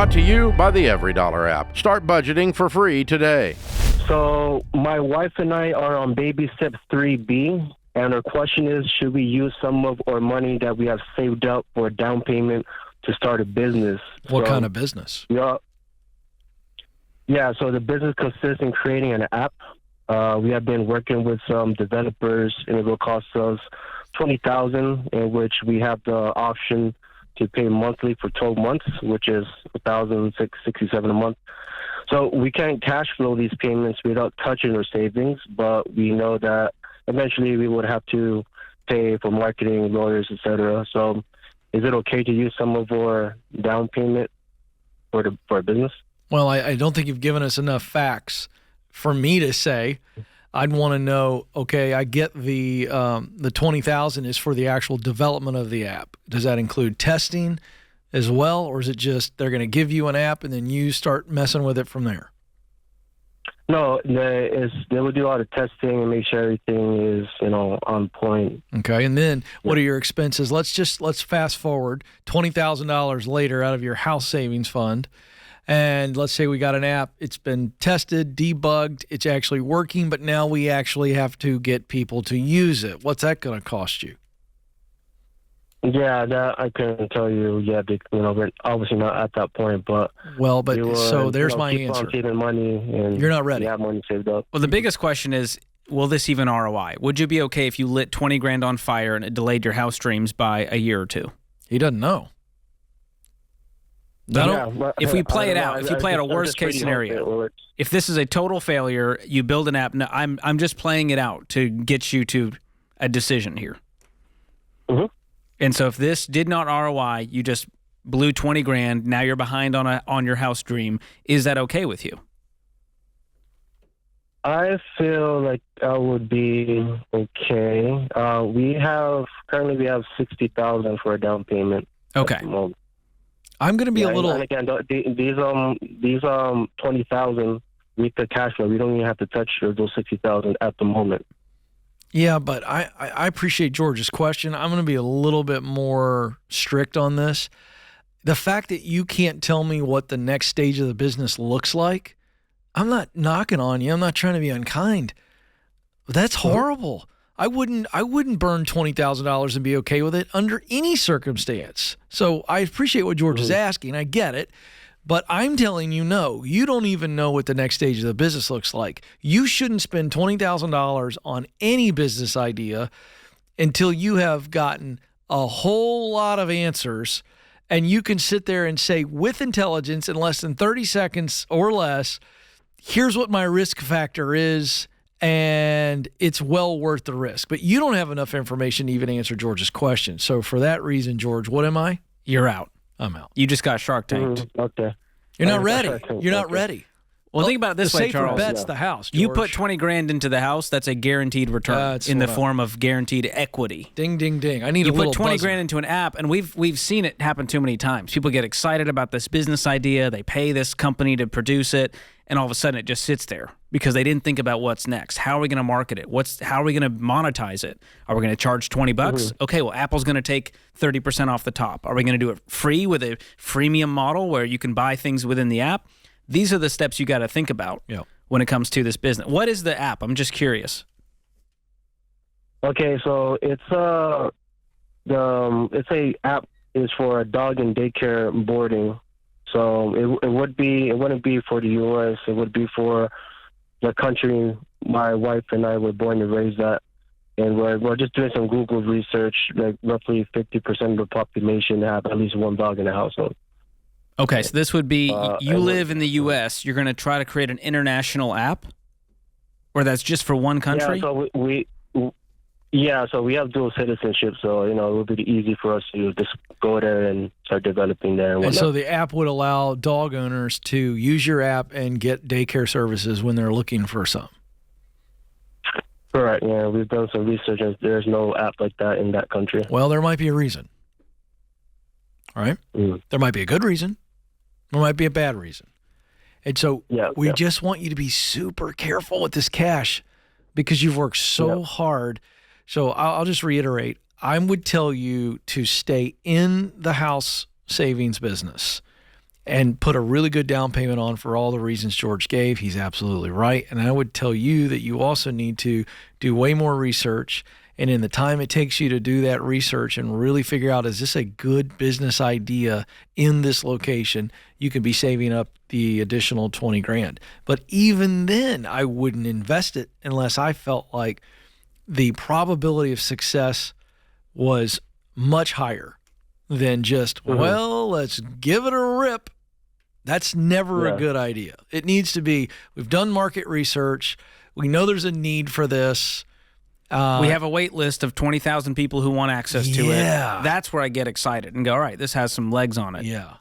Brought to you by the Every Dollar app. Start budgeting for free today. So my wife and I are on baby step 3B, and our question is, should we use some of our money that we have saved up for a down payment to start a business? What kind of business? Yeah, so the business consists in creating an app. We have been working with some developers, and it will cost us $20,000, in which we have the option to pay monthly for 12 months, which is $1,667 a month. So we can't cash flow these payments without touching our savings, but we know that eventually we would have to pay for marketing, lawyers, etc. So is it okay to use some of our down payment for our business? Well, I don't think you've given us enough facts for me to say. I'd want to know, okay, I get the $20,000 is for the actual development of the app. Does that include testing as well, or is it just they're going to give you an app and then you start messing with it from there? No, they will do all the testing and make sure everything is, on point. Okay, and then what are your expenses? Let's fast forward $20,000 later out of your house savings fund. And let's say we got an app, it's been tested, debugged, it's actually working, but now we actually have to get people to use it. What's that going to cost you? Yeah, that I couldn't tell you yet. We're obviously not at that point, but... Well, but so there's my keep answer. On saving money and you're not ready. You have money saved up. Well, the biggest question is, will this even ROI? Would you be okay if you lit $20,000 on fire and it delayed your house dreams by a year or two? He doesn't know. If we play it out, if you play out a worst case scenario, if this is a total failure, you build an app. No, I'm just playing it out to get you to a decision here. Mm-hmm. And so if this did not ROI, you just blew $20,000. Now you're behind on your house dream. Is that okay with you? I feel like that would be okay. We have $60,000 for a down payment. Okay. I'm going to be a little. And again, these 20,000 with the cash flow, we don't even have to touch those 60,000 at the moment. Yeah, but I appreciate George's question. I'm going to be a little bit more strict on this. The fact that you can't tell me what the next stage of the business looks like, I'm not knocking on you. I'm not trying to be unkind. That's horrible. I wouldn't burn $20,000 and be okay with it under any circumstance. So I appreciate what George is asking. I get it. But I'm telling you, no, you don't even know what the next stage of the business looks like. You shouldn't spend $20,000 on any business idea until you have gotten a whole lot of answers, and you can sit there and say with intelligence in less than 30 seconds or less, here's what my risk factor is, and it's well worth the risk. But you don't have enough information to even answer George's question. So for that reason, George, what am I? You're out. I'm out. You just got Shark Tanked. Okay. You're not ready. You're not ready. Well, think about it this way, Charles. The safer bet's the house, George. You put $20,000 into the house, that's a guaranteed return in the form of guaranteed equity. Ding, ding, ding. I need you a little put $20,000 into an app, and we've seen it happen too many times. People get excited about this business idea. They pay this company to produce it, and all of a sudden it just sits there because they didn't think about what's next. How are we going to market it? How are we going to monetize it? Are we going to charge $20? Okay, well, Apple's going to take 30% off the top. Are we going to do it free with a freemium model where you can buy things within the app? These are the steps you got to think about when it comes to this business. What is the app? I'm just curious. Okay, so it's a app is for a dog and daycare boarding. So it wouldn't be for the U.S. It would be for the country my wife and I were born and raised at. And we're just doing some Google research. Like roughly 50% of the population have at least one dog in the household. Okay, so this would be, you live in the U.S., you're going to try to create an international app? Or that's just for one country? Yeah, so we have dual citizenship, so, it would be easy for us to just go there and start developing there. And so the app would allow dog owners to use your app and get daycare services when they're looking for some? Correct, yeah. We've done some research, and there's no app like that in that country. Well, there might be a reason. All right? There might be a good reason. There might be a bad reason. And so we just want you to be super careful with this cash because you've worked so hard. So I'll just reiterate. I would tell you to stay in the house savings business and put a really good down payment on for all the reasons George gave. He's absolutely right. And I would tell you that you also need to do way more research. And in the time it takes you to do that research and really figure out, is this a good business idea in this location, you could be saving up the additional 20 grand. But even then, I wouldn't invest it unless I felt like the probability of success was much higher than just, well, let's give it a rip. That's never a good idea. It needs to be, we've done market research. We know there's a need for this. We have a wait list of 20,000 people who want access to it. That's where I get excited and go, all right, this has some legs on it. Yeah.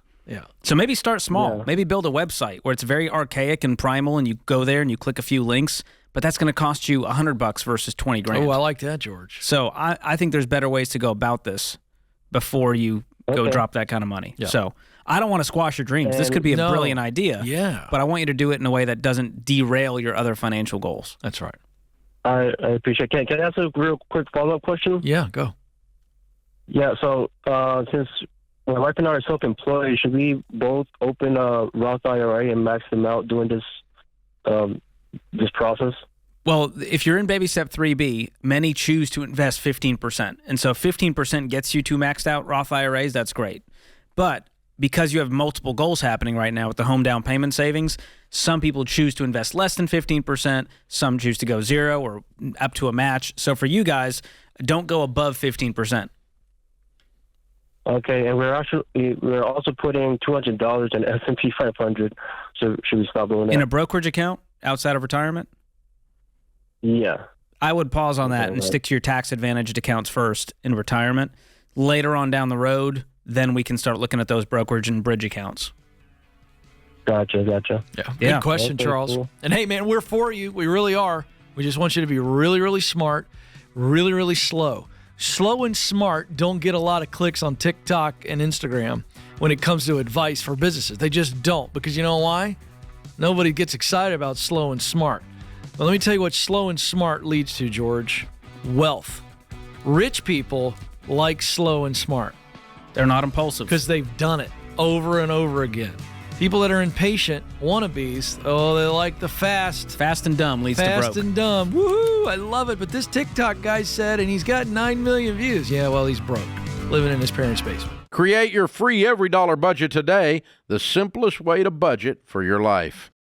So maybe start small. Maybe build a website where it's very archaic and primal, and you go there and you click a few links, but that's going to cost you $100 versus 20 grand. Oh, I like that, George. So I think there's better ways to go about this before you go drop that kind of money. Yeah. So I don't want to squash your dreams. This could be a brilliant idea. Yeah. But I want you to do it in a way that doesn't derail your other financial goals. That's right. I appreciate it. Can I ask a real quick follow-up question? Yeah, go. Yeah, so since my wife and I are self-employed, should we both open a Roth IRA and max them out during this process? Well, if you're in baby step 3B, many choose to invest 15%. And so 15% gets you to maxed out Roth IRAs, that's great. But because you have multiple goals happening right now with the home down payment savings, some people choose to invest less than 15%, some choose to go 0 or up to a match. So for you guys, don't go above 15%. Okay, and we're also putting $200 in S&P 500. So should we stop doing that? In a brokerage account outside of retirement? Yeah. I would pause on that and stick to your tax advantaged accounts first in retirement. Later on down the road, then we can start looking at those brokerage and bridge accounts. Gotcha. Yeah. Good question, okay, Charles. cool. And hey, man, we're for you. We really are. We just want you to be really, really smart, really, really slow. Slow and smart don't get a lot of clicks on TikTok and Instagram when it comes to advice for businesses. They just don't, because you know why? Nobody gets excited about slow and smart. But let me tell you what slow and smart leads to, George. Wealth. Rich people like slow and smart. They're not impulsive. Because they've done it over and over again. People that are impatient, wannabes, they like the fast. Fast and dumb leads to broke. Fast and dumb. Woohoo, I love it. But this TikTok guy said, and he's got 9 million views. Yeah, well, he's broke, living in his parents' basement. Create your free every dollar budget today, the simplest way to budget for your life.